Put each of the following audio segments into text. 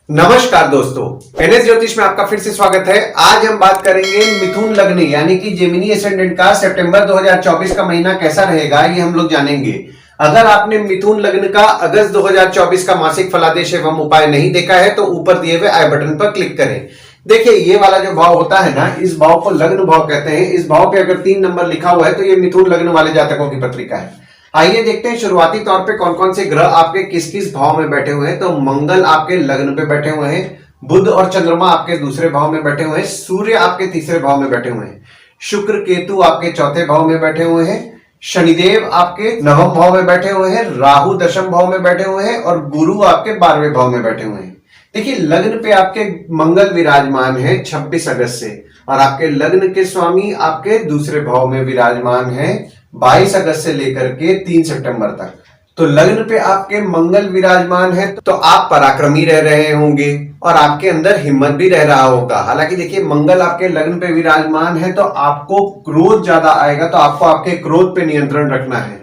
नमस्कार दोस्तों, एनएस ज्योतिष में आपका फिर से स्वागत है। आज हम बात करेंगे मिथुन लग्न यानी कि जेमिनी एसेंडेंट का सितंबर 2024 का महीना कैसा रहेगा, ये हम लोग जानेंगे। अगर आपने मिथुन लग्न का अगस्त 2024 का मासिक फलादेश एवं उपाय नहीं देखा है तो ऊपर दिए हुए आई बटन पर क्लिक करें। देखिए, ये वाला जो भाव होता है ना, इस भाव को लग्न भाव कहते हैं। इस भाव पे अगर 3 नंबर लिखा हुआ है तो ये मिथुन लग्न वाले जातकों की पत्रिका है। आइए देखते हैं शुरुआती तौर पे कौन कौन से ग्रह आपके किस किस भाव में बैठे हुए हैं। तो मंगल आपके लग्न पे बैठे हुए हैं, बुध और चंद्रमा आपके दूसरे भाव में बैठे हुए हैं, सूर्य आपके तीसरे भाव में बैठे हुए हैं, शुक्र केतु आपके चौथे भाव में बैठे हुए हैं, शनिदेव आपके नवम भाव में बैठे हुए हैं, राहु दशम भाव में बैठे हुए हैं और गुरु आपके 12वें भाव में बैठे हुए हैं। देखिए, लग्न पे आपके मंगल विराजमान है 26 अगस्त से, और आपके लग्न के स्वामी आपके दूसरे भाव में विराजमान है 22 अगस्त से लेकर के 3 सितंबर तक। तो लग्न पे आपके मंगल विराजमान है तो आप पराक्रमी रह रहे होंगे और आपके अंदर हिम्मत भी रह रहा होगा। हालांकि देखिए, मंगल आपके लग्न पे विराजमान है तो आपको क्रोध ज्यादा आएगा, तो आपको आपके क्रोध पे नियंत्रण रखना है,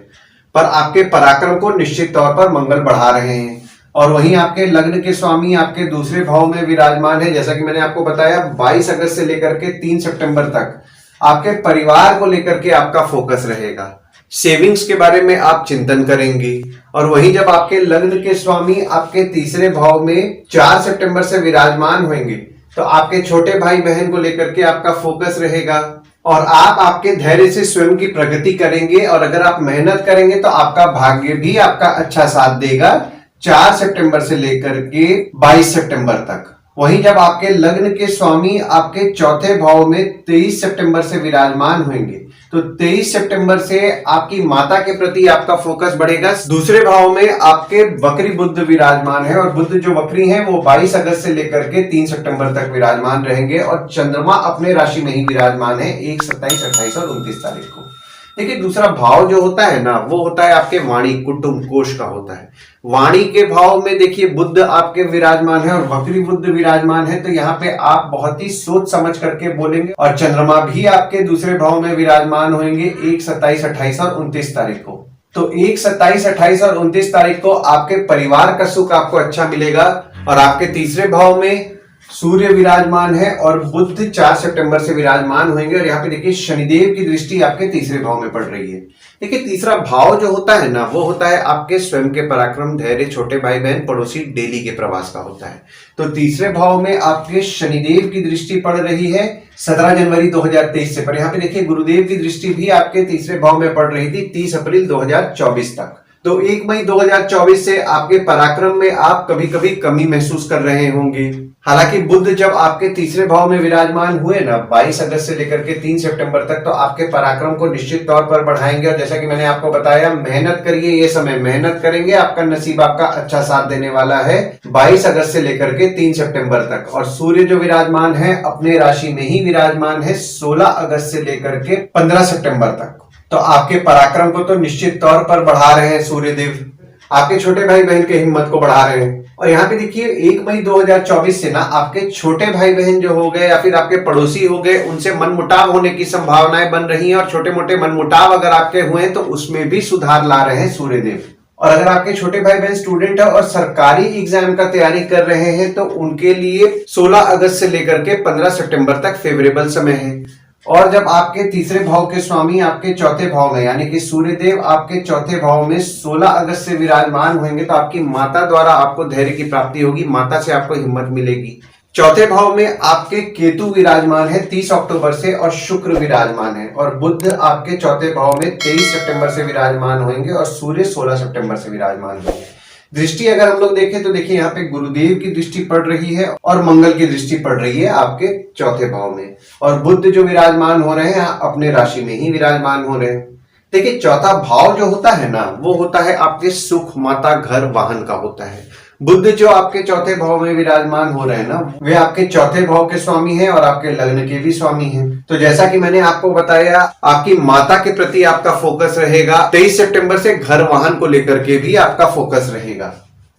पर आपके पराक्रम को निश्चित तौर पर मंगल बढ़ा रहे हैं। और वहीं आपके लग्न के स्वामी आपके दूसरे भाव में विराजमान है, जैसा कि मैंने आपको बताया 22 अगस्त से लेकर के 3 सितंबर तक आपके परिवार को लेकर के आपका फोकस रहेगा। सेविंग्स के बारे में आप चिंतन करेंगे। और वहीं जब आपके लग्न के स्वामी आपके तीसरे भाव में 4 सितंबर से विराजमान होंगे तो आपके छोटे भाई बहन को लेकर के आपका फोकस रहेगा और आप आपके धैर्य से स्वयं की प्रगति करेंगे। और अगर आप मेहनत करेंगे तो आपका भाग्य भी आपका अच्छा साथ देगा 4 सितंबर से लेकर के 22 सितंबर तक। वहीं जब आपके लग्न के स्वामी आपके चौथे भाव में 23 सितंबर से विराजमान होंगे तो 23 सितंबर से आपकी माता के प्रति आपका फोकस बढ़ेगा। दूसरे भाव में आपके वक्री बुध विराजमान है और बुध जो वक्री है वो 22 अगस्त से लेकर के 3 सितंबर तक विराजमान रहेंगे और चंद्रमा अपने राशि में ही विराजमान है 1, 27, 28 और 29 तारीख को। देखिए, दूसरा भाव जो होता है ना, वो होता है आपके वाणी कुटुंब कोश का होता है। वाणी के भाव में देखिए बुध आपके विराजमान है और वक्री बुध विराजमान है, तो यहाँ पे आप बहुत ही सोच समझ करके बोलेंगे। और चंद्रमा भी आपके दूसरे भाव में विराजमान होंगे 1, 27, 28 और 29 तारीख को। तो 1, 27, 28 और 29 तारीख को आपके परिवार का सुख आपको अच्छा मिलेगा। और आपके तीसरे भाव में सूर्य विराजमान है और बुध 4 सितंबर से विराजमान होंगे। और यहाँ पे देखिए, शनिदेव की दृष्टि आपके तीसरे भाव में पड़ रही है। देखिए, तीसरा भाव जो होता है ना, वो होता है आपके स्वयं के पराक्रम, धैर्य, छोटे भाई बहन, पड़ोसी, डेली के प्रवास का होता है। तो तीसरे भाव में आपके शनिदेव की दृष्टि पड़ रही है 17 जनवरी 2023 से। पर यहाँ पे देखिए, गुरुदेव की दृष्टि भी आपके तीसरे भाव में पड़ रही थी 30 अप्रैल 2024 तक। तो 1 मई 2024 से आपके पराक्रम में आप कभी कभी कमी महसूस कर रहे होंगे। हालांकि बुध जब आपके तीसरे भाव में विराजमान हुए ना 22 अगस्त से लेकर के 3 सितंबर तक, तो आपके पराक्रम को निश्चित तौर पर बढ़ाएंगे। और जैसा कि मैंने आपको बताया, मेहनत करिए, ये समय मेहनत करेंगे, आपका नसीब आपका अच्छा साथ देने वाला है 22 अगस्त से लेकर के 3 सितंबर तक। और सूर्य जो विराजमान है अपने राशि में ही विराजमान है 16 अगस्त से लेकर के 15 सितंबर तक। तो आपके पराक्रम को तो निश्चित तौर पर बढ़ा रहे हैं सूर्यदेव, आपके छोटे भाई बहन के हिम्मत को बढ़ा रहे हैं। और यहाँ पे देखिए, 1 मई 2024 से ना आपके छोटे भाई बहन जो हो गए या फिर आपके पड़ोसी हो गए, उनसे मनमुटाव होने की संभावनाएं बन रही हैं। और छोटे मोटे मनमुटाव अगर आपके हुए तो उसमें भी सुधार ला रहे हैं सूर्यदेव। और अगर आपके छोटे भाई बहन स्टूडेंट है और सरकारी एग्जाम का तैयारी कर रहे हैं तो उनके लिए 16 अगस्त से लेकर के 15 सितंबर तक फेवरेबल समय है। और जब आपके तीसरे भाव के स्वामी आपके चौथे भाव में यानी कि सूर्यदेव आपके चौथे भाव में 16 अगस्त से विराजमान होंगे तो आपकी माता द्वारा आपको धैर्य की प्राप्ति होगी, माता से आपको हिम्मत मिलेगी। चौथे भाव में आपके केतु विराजमान है 30 अक्टूबर से और शुक्र विराजमान है। और बुध आपके चौथे भाव में 23 सितंबर से विराजमान होंगे और सूर्य 16 सितंबर से विराजमान होंगे। दृष्टि अगर हम लोग देखें तो देखिए, यहाँ पे गुरुदेव की दृष्टि पड़ रही है और मंगल की दृष्टि पड़ रही है आपके चौथे भाव में। और बुध जो विराजमान हो रहे हैं अपने राशि में ही विराजमान हो रहे हैं। देखिए, चौथा भाव जो होता है ना, वो होता है आपके सुख, माता, घर, वाहन का होता है। बुध जो आपके चौथे भाव में विराजमान हो रहे हैं ना, वे आपके चौथे भाव के स्वामी हैं और आपके लग्न के भी स्वामी हैं। तो जैसा कि मैंने आपको बताया, आपकी माता के प्रति आपका फोकस रहेगा। 23 सितंबर से घर वाहन को लेकर के भी आपका फोकस रहेगा।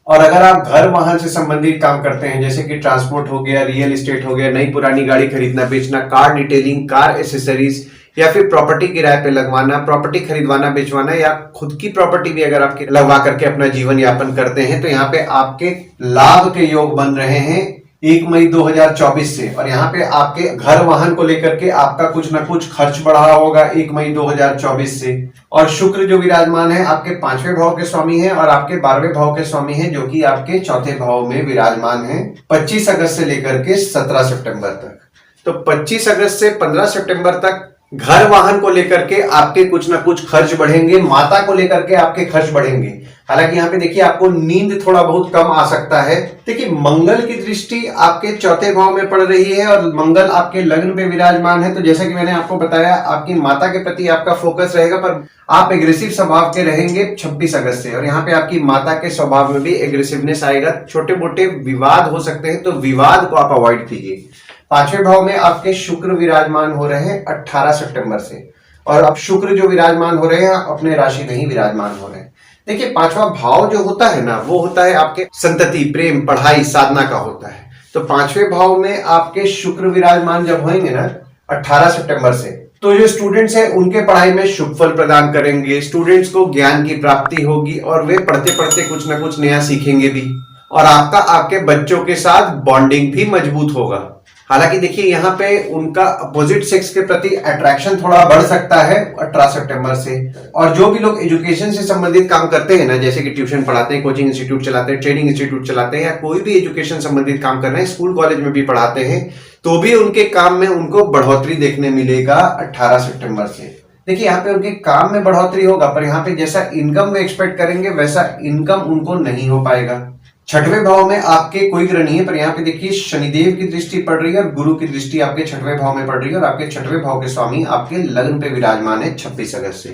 और अगर आप घर वाहन से संबंधित काम करते हैं, जैसे कि ट्रांसपोर्ट हो गया, रियल एस्टेट हो गया, नई पुरानी गाड़ी खरीदना बेचना, कार डिटेलिंग, कार एसेसरीज, या फिर प्रॉपर्टी किराए पे लगवाना, प्रॉपर्टी खरीदवाना बेचवाना, या खुद की प्रॉपर्टी भी अगर आपके लगवा करके अपना जीवन यापन करते हैं तो यहाँ पे आपके लाभ के योग बन रहे हैं 1 मई 2024 से। और यहाँ पे आपके घर वाहन को लेकर के आपका कुछ ना कुछ खर्च बढ़ा होगा 1 मई 2024 से। और शुक्र जो विराजमान है आपके 5वें भाव के स्वामी हैं और आपके 12वें भाव के स्वामी हैं, जो कि आपके 4थे भाव में विराजमान हैं 25 अगस्त से लेकर के 17 सितंबर तक। तो 25 अगस्त से 15 सितंबर तक घर वाहन को लेकर के आपके कुछ ना कुछ खर्च बढ़ेंगे, माता को लेकर के आपके खर्च बढ़ेंगे। हालांकि यहाँ पे देखिए आपको नींद थोड़ा बहुत कम आ सकता है। देखिए मंगल की दृष्टि आपके 4थे भाव में पड़ रही है और मंगल आपके लग्न पे विराजमान है। तो जैसा कि मैंने आपको बताया, आपकी माता के प्रति आपका फोकस रहेगा, पर आप एग्रेसिव स्वभाव के रहेंगे 26 अगस्त से। और यहाँ पे आपकी माता के स्वभाव में भी एग्रेसिवनेस आएगा, छोटे मोटे विवाद हो सकते हैं, तो विवाद को आप अवॉइड कीजिए। 5वें भाव में आपके शुक्र विराजमान हो रहे हैं 18 सितंबर से, और अब शुक्र जो विराजमान हो रहे हैं अपने राशि में ही विराजमान हो रहे हैं। देखिए 5वां भाव जो होता है ना, वो होता है आपके संतति, प्रेम, पढ़ाई, साधना का होता है। तो 5वें भाव में आपके शुक्र विराजमान जब होंगे ना 18 सितंबर से, तो जो स्टूडेंट्स हैं उनके पढ़ाई में शुभ फल प्रदान करेंगे। स्टूडेंट्स को ज्ञान की प्राप्ति होगी और वे पढ़ते पढ़ते कुछ ना कुछ नया सीखेंगे भी, और आपका आपके बच्चों के साथ बॉन्डिंग भी मजबूत होगा। हालांकि देखिए यहाँ पे उनका अपोजिट सेक्स के प्रति अट्रैक्शन थोड़ा बढ़ सकता है 18 सितंबर से। और जो भी लोग एजुकेशन से संबंधित काम करते हैं ना, जैसे कि ट्यूशन पढ़ाते हैं, कोचिंग इंस्टीट्यूट चलाते हैं, ट्रेनिंग इंस्टीट्यूट चलाते हैं, या कोई भी एजुकेशन संबंधित काम कर रहे हैं, स्कूल कॉलेज में भी पढ़ाते हैं, तो भी उनके काम में उनको बढ़ोतरी देखने मिलेगा 18 सितंबर से। देखिए यहाँ पे उनके काम में बढ़ोतरी होगा, पर यहाँ पे जैसा इनकम वे एक्सपेक्ट करेंगे वैसा इनकम उनको नहीं हो पाएगा। 6वें भाव में आपके कोई ग्रह नहीं है, पर यहाँ पे देखिए शनिदेव की दृष्टि पड़ रही है और गुरु की दृष्टि आपके 6वें भाव में पड़ रही है, और आपके 6वें भाव के स्वामी आपके लग्न पे विराजमान है 26 अगस्त से।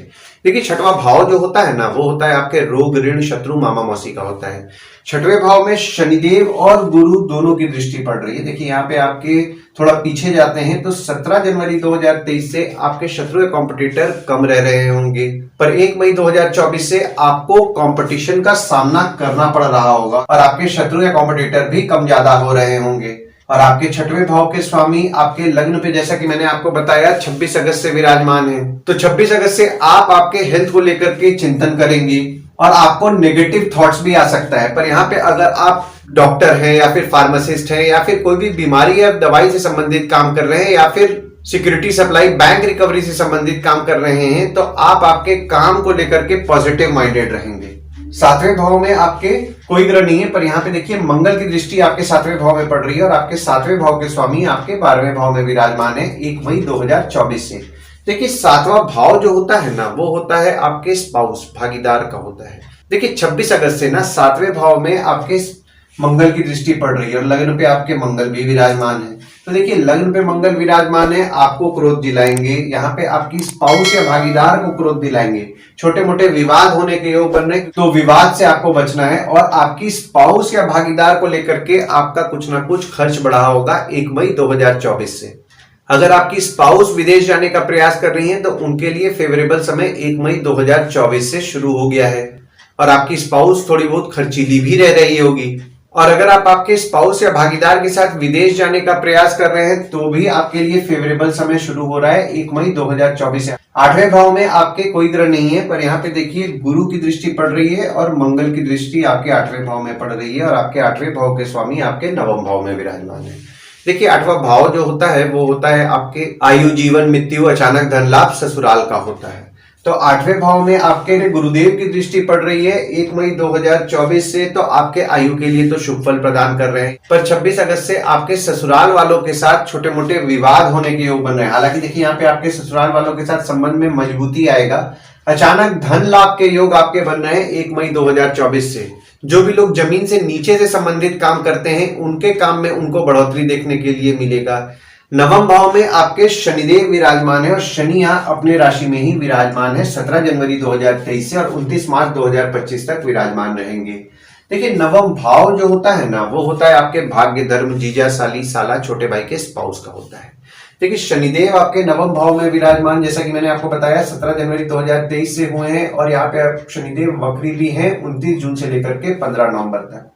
देखिए 6वां भाव जो होता है ना, वो होता है आपके रोग, ऋण, शत्रु, मामा मौसी का होता है। 6वें भाव में शनिदेव और गुरु दोनों की दृष्टि पड़ रही है। देखिए यहाँ पे आपके थोड़ा पीछे जाते हैं तो 17 जनवरी 2023 से आपके शत्रु या कॉम्पिटिटर कम रह रहे होंगे, पर 1 मई 2024 से आपको कंपटीशन का सामना करना पड़ रहा होगा और आपके शत्रु या कॉम्पिटिटर भी कम ज्यादा हो रहे होंगे। और आपके 6वें भाव के स्वामी आपके लग्न पे, जैसा कि मैंने आपको बताया, 26 अगस्त से विराजमान है। तो 26 अगस्त से आप आपके हेल्थ को लेकर के चिंतन करेंगे और आपको नेगेटिव थॉट्स भी आ सकता है। पर यहाँ पे अगर आप डॉक्टर हैं या फिर फार्मासिस्ट हैं या फिर कोई भी बीमारी या दवाई से संबंधित काम कर रहे हैं या फिर सिक्योरिटी सप्लाई, बैंक रिकवरी से संबंधित काम कर रहे हैं, तो आप आपके काम को लेकर के पॉजिटिव माइंडेड रहेंगे। 7वें भाव में आपके कोई ग्रह नहीं है, पर यहाँ पे देखिए मंगल की दृष्टि आपके 7वें भाव में पड़ रही है और आपके 7वें भाव के स्वामी आपके 12वें भाव में विराजमान है 1 मई 2024 से। देखिए 7वां भाव जो होता है ना, वो होता है आपके स्पाउस, भागीदार का होता है। देखिए 26 अगस्त से ना 7वें भाव में आपके मंगल की दृष्टि पड़ रही है और लग्न पे आपके मंगल भी विराजमान है। तो देखिए लग्न पे मंगल विराजमान है, आपको क्रोध दिलाएंगे, यहाँ पे आपकी स्पाउस या भागीदार को क्रोध दिलाएंगे, छोटे मोटे विवाद होने के योग बन रहे, तो विवाद से आपको बचना है। और आपकी स्पाउस या भागीदार को लेकर के आपका कुछ ना कुछ खर्च बढ़ा होगा 1 मई 2024 से। अगर आपकी स्पाउस विदेश जाने का प्रयास कर रही है तो उनके लिए फेवरेबल समय 1 मई 2024 से शुरू हो गया है और आपकी स्पाउस थोड़ी बहुत खर्चीली भी रह रही होगी। और अगर आप आपके स्पाउस या भागीदार के साथ विदेश जाने का प्रयास कर रहे हैं तो भी आपके लिए फेवरेबल समय शुरू हो रहा है 1 मई 2024 से। 8वें भाव में आपके कोई ग्रह नहीं है, पर यहाँ पे देखिए गुरु की दृष्टि पड़ रही है और मंगल की दृष्टि आपके 8वें भाव में पड़ रही है और आपके 8वें भाव के स्वामी आपके 9वें भाव में विराजमान है। देखिए 8वां भाव जो होता है वो होता है आपके आयु, जीवन, मृत्यु, अचानक धन लाभ, ससुराल का होता है। तो 8वें भाव में आपके गुरुदेव की दृष्टि पड़ रही है 1 मई 2024 से, तो आपके आयु के लिए तो शुभ फल प्रदान कर रहे हैं, पर 26 अगस्त से आपके ससुराल वालों के साथ छोटे मोटे विवाद होने के योग बन रहे हैं। हालांकि देखिए यहाँ पे आपके ससुराल वालों के साथ संबंध में मजबूती आएगा। अचानक धन लाभ के योग आपके बन रहे हैं 1 मई 2024 से। जो भी लोग जमीन से नीचे से संबंधित काम करते हैं उनके काम में उनको बढ़ोतरी देखने के लिए मिलेगा। 9वें भाव में आपके शनिदेव विराजमान है और शनि यहाँ अपने राशि में ही विराजमान है 17 जनवरी 2023 से और 29 मार्च 2025 तक विराजमान रहेंगे। देखिए 9वां भाव जो होता है ना वो होता है आपके भाग्य, धर्म, जीजा, साली, साला, छोटे भाई के स्पाउस का होता है। देखिए शनिदेव आपके 9वें भाव में विराजमान, जैसा कि मैंने आपको बताया 17 जनवरी 2023 से हुए हैं और यहाँ पे शनिदेव वक्री भी हैं 29 जून से लेकर के 15 नवंबर तक।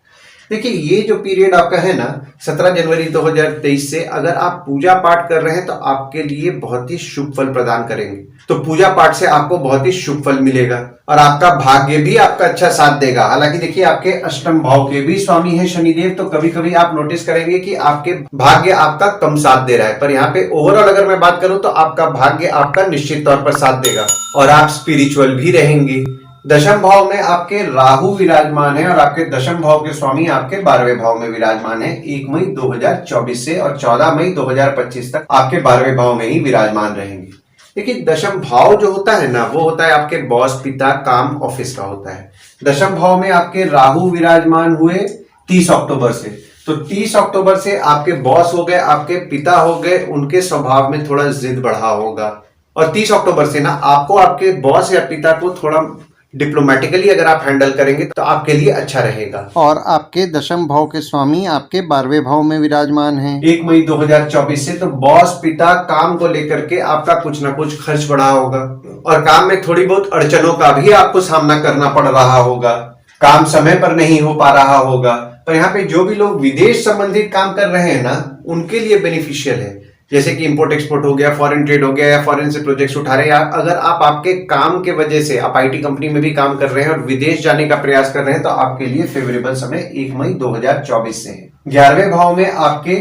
देखिए ये जो पीरियड आपका है ना 17 जनवरी 2023 से अगर आप पूजा पाठ कर रहे हैं तो आपके लिए बहुत ही शुभ फल प्रदान करेंगे। तो पूजा पाठ से आपको बहुत ही शुभ फल मिलेगा और आपका भाग्य भी आपका अच्छा साथ देगा। हालांकि देखिए आपके अष्टम भाव के भी स्वामी है शनिदेव, तो कभी कभी आप नोटिस करेंगे कि आपके भाग्य आपका कम साथ दे रहा है, पर यहाँ पे ओवरऑल अगर मैं बात करूं तो आपका भाग्य आपका निश्चित तौर पर साथ देगा और आप स्पिरिचुअल भी रहेंगे। दशम भाव में आपके राहु विराजमान है और आपके दशम भाव के स्वामी आपके 12वें भाव में विराजमान है 1 मई 2024 से और 14 मई 2025 तक आपके 12वें भाव में ही विराजमान रहेंगे। देखिए दशम भाव जो होता है ना वो होता है आपके बॉस, पिता, काम, ऑफिस का होता है। दशम भाव में आपके राहु विराजमान हुए 30 अक्टूबर से, तो 30 अक्टूबर से आपके बॉस हो गए, आपके पिता हो गए, उनके स्वभाव में थोड़ा जिद बढ़ा होगा और 30 अक्टूबर से ना आपको आपके बॉस या पिता को थोड़ा डिप्लोमेटिकली अगर आप हैंडल करेंगे तो आपके लिए अच्छा रहेगा। और आपके दशम भाव के स्वामी आपके 12वें भाव में विराजमान हैं 1 मई 2024 से, तो बॉस, पिता, काम को लेकर के आपका कुछ ना कुछ खर्च बढ़ा होगा और काम में थोड़ी बहुत अड़चनों का भी आपको सामना करना पड़ रहा होगा। काम समय पर नहीं हो पा रहा होगा, पर यहाँ पे जो भी लोग विदेश संबंधित काम कर रहे हैं ना उनके लिए बेनिफिशियल है, जैसे कि इंपोर्ट एक्सपोर्ट हो गया, फॉरेन ट्रेड हो गया या फॉरेन से प्रोजेक्ट्स उठा रहे हैं। अगर आप आपके काम के वजह से आप आईटी कंपनी में भी काम कर रहे हैं और विदेश जाने का प्रयास कर रहे हैं तो आपके लिए फेवरेबल समय 1 मई 2024 से है। 11वें भाव में आपके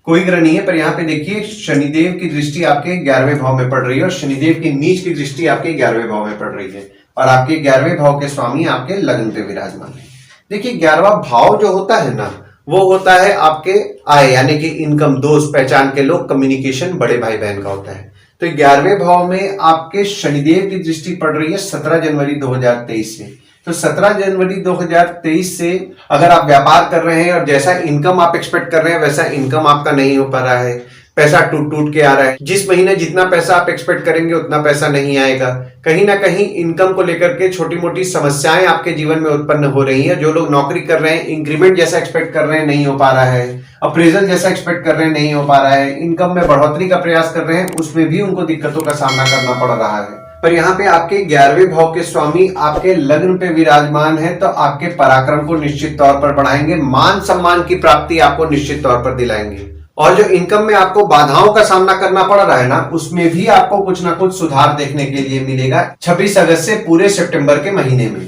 कोई ग्रह नहीं है, पर यहाँ पे देखिए शनिदेव की दृष्टि आपके 11वें भाव में पड़ रही है और शनिदेव की नीच की दृष्टि आपके 11वें भाव में पड़ रही है और आपके 11वें भाव के स्वामी आपके लग्न पे विराजमान है। देखिए 11वां भाव जो होता है ना वो होता है आपके आय यानी कि इनकम, दोस्त, पहचान के लोग, कम्युनिकेशन, बड़े भाई बहन का होता है। तो 11वें भाव में आपके शनिदेव की दृष्टि पड़ रही है 17 जनवरी 2023 से, तो 17 जनवरी 2023 से अगर आप व्यापार कर रहे हैं और जैसा इनकम आप एक्सपेक्ट कर रहे हैं वैसा इनकम आपका नहीं हो पा रहा है, पैसा टूट टूट के आ रहा है, जिस महीने जितना पैसा आप एक्सपेक्ट करेंगे उतना पैसा नहीं आएगा, कहीं ना कहीं इनकम को लेकर के छोटी मोटी समस्याएं आपके जीवन में उत्पन्न हो रही हैं। जो लोग नौकरी कर रहे हैं इंक्रीमेंट जैसा एक्सपेक्ट कर रहे हैं नहीं हो पा रहा है, अप्रेजल जैसा एक्सपेक्ट कर रहे हैं नहीं हो पा रहा है, इनकम में बढ़ोतरी का प्रयास कर रहे हैं उसमें भी उनको दिक्कतों का सामना करना पड़ रहा है। पर यहाँ पे आपके 11वें भाव के स्वामी आपके लग्न पे विराजमान है तो आपके पराक्रम को निश्चित तौर पर बढ़ाएंगे, मान सम्मान की प्राप्ति आपको निश्चित तौर पर दिलाएंगे और जो इनकम में आपको बाधाओं का सामना करना पड़ रहा है ना उसमें भी आपको कुछ ना कुछ सुधार देखने के लिए मिलेगा 26 अगस्त से पूरे सितंबर के महीने में।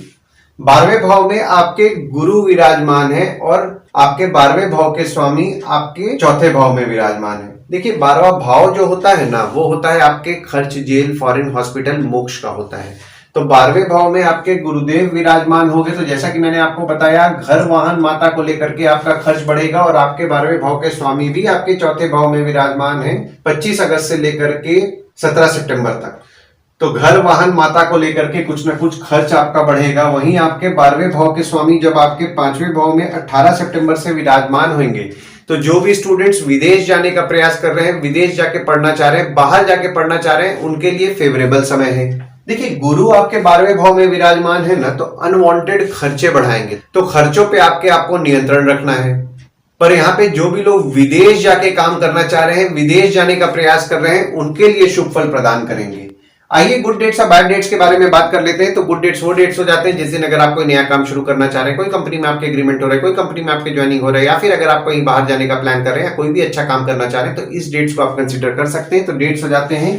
12वें भाव में आपके गुरु विराजमान है और आपके 12वें भाव के स्वामी आपके चौथे भाव में विराजमान है। देखिए 12वां भाव जो होता है ना वो होता है आपके खर्च, जेल, फॉरेन, हॉस्पिटल, मोक्ष का होता है। तो 12वें भाव में आपके गुरुदेव विराजमान हो गए तो जैसा कि मैंने आपको बताया घर, वाहन, माता को लेकर के आपका खर्च बढ़ेगा और आपके 12वें भाव के स्वामी भी आपके चौथे भाव में विराजमान है 25 अगस्त से लेकर के 17 सितंबर तक। तो घर, वाहन, माता को लेकर के कुछ ना कुछ खर्च आपका बढ़ेगा। वहीं आपके 12वें भाव के स्वामी जब आपके 5वें भाव में 18 सितंबर से विराजमान होंगे तो जो भी स्टूडेंट्स विदेश जाने का प्रयास कर रहे हैं, विदेश जाके पढ़ना चाह रहे हैं, बाहर जाके पढ़ना चाह रहे हैं, उनके लिए फेवरेबल समय है। देखिए गुरु आपके 12वें भाव में विराजमान है ना तो अनवांटेड खर्चे बढ़ाएंगे, तो खर्चों पे आपको नियंत्रण रखना है। पर यहाँ पे जो भी लोग विदेश जाके काम करना चाह रहे हैं, विदेश जाने का प्रयास कर रहे हैं, उनके लिए शुभ फल प्रदान करेंगे। आइए गुड डेट्स और बैड डेट्स के बारे में बात कर लेते हैं। तो गुड डेट्स वो डेट्स हो जाते हैं जिस दिन अगर आप कोई नया काम शुरू करना चाह रहे हैं, कोई कंपनी में आपके एग्रीमेंट हो रहा है, कोई कंपनी में आपके ज्वाइनिंग हो रहा है या फिर अगर आप कहीं बाहर जाने का प्लान कर रहे हैं या कोई भी अच्छा काम करना चाह रहे हैं तो इस डेट्स को आप कंसिडर कर सकते हैं। तो डेट्स हो जाते हैं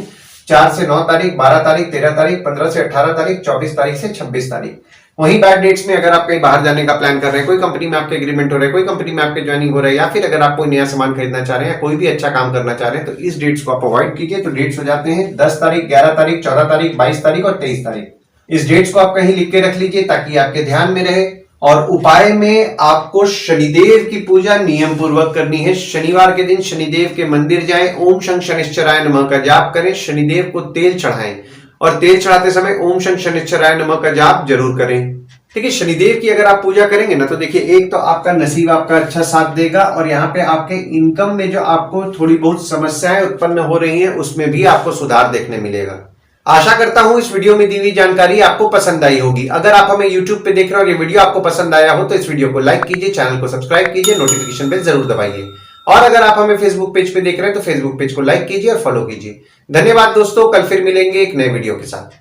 4 से 9 तारीख, 12 तारीख, 13 तारीख, 15 से 18 तारीख, 24 तारीख से 26 तारीख। वहीं बैड डेट्स में अगर आप कहीं बाहर जाने का प्लान कर रहे हैं, कोई कंपनी में आपके एग्रीमेंट हो रहा है, कोई कंपनी में आपके ज्वाइनिंग हो रहा है या फिर अगर आप कोई नया सामान खरीदना चाह रहे हैं या कोई भी अच्छा काम करना चाह रहे हैं तो इस डेट्स को आप अवॉइड कीजिए। तो डेट्स हो जाते हैं 10 तारीख, 11 तारीख, 14 तारीख, 22 तारीख और 23 तारीख। इस डेट्स को आप कहीं लिख के रख लीजिए ताकि आपके ध्यान में रहे। और उपाय में आपको शनिदेव की पूजा नियम पूर्वक करनी है। शनिवार के दिन शनिदेव के मंदिर जाएं, ओम शं शनिश्चराय नमः का जाप करें, शनिदेव को तेल चढ़ाएं और तेल चढ़ाते समय ओम शं शनिश्चराय नमः का जाप जरूर करें। ठीक है, शनिदेव की अगर आप पूजा करेंगे ना तो देखिए एक तो आपका नसीब आपका अच्छा साथ देगा और यहाँ पे आपके इनकम में जो आपको थोड़ी बहुत समस्याएं उत्पन्न हो रही हैं उसमें भी आपको सुधार देखने मिलेगा। आशा करता हूं इस वीडियो में दी हुई जानकारी आपको पसंद आई होगी। अगर आप हमें YouTube पे देख रहे हो और ये वीडियो आपको पसंद आया हो तो इस वीडियो को लाइक कीजिए, चैनल को सब्सक्राइब कीजिए, नोटिफिकेशन बेल जरूर दबाइए। और अगर आप हमें फेसबुक पेज पे देख रहे हैं तो फेसबुक पेज को लाइक कीजिए और फॉलो कीजिए। धन्यवाद दोस्तों, कल फिर मिलेंगे एक नए वीडियो के साथ।